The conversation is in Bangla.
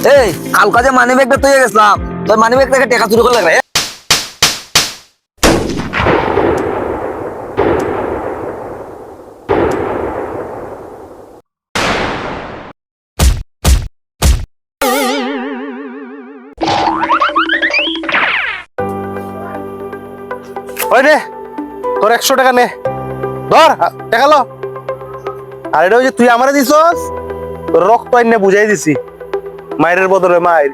এই কালকা যে মানি ব্যাগটা তুই গেছিলাম, তোর মানি ব্যাগ থেকে টাকা চুরি করে লাগবে। ওই নে তোর 100 টাকা নে, ধর টাকা লো। আর এটা যে তুই আমারে দিছস, তোর রক্ত আইনে বুঝাই দিছি, মায়ের বদলে মায়ের।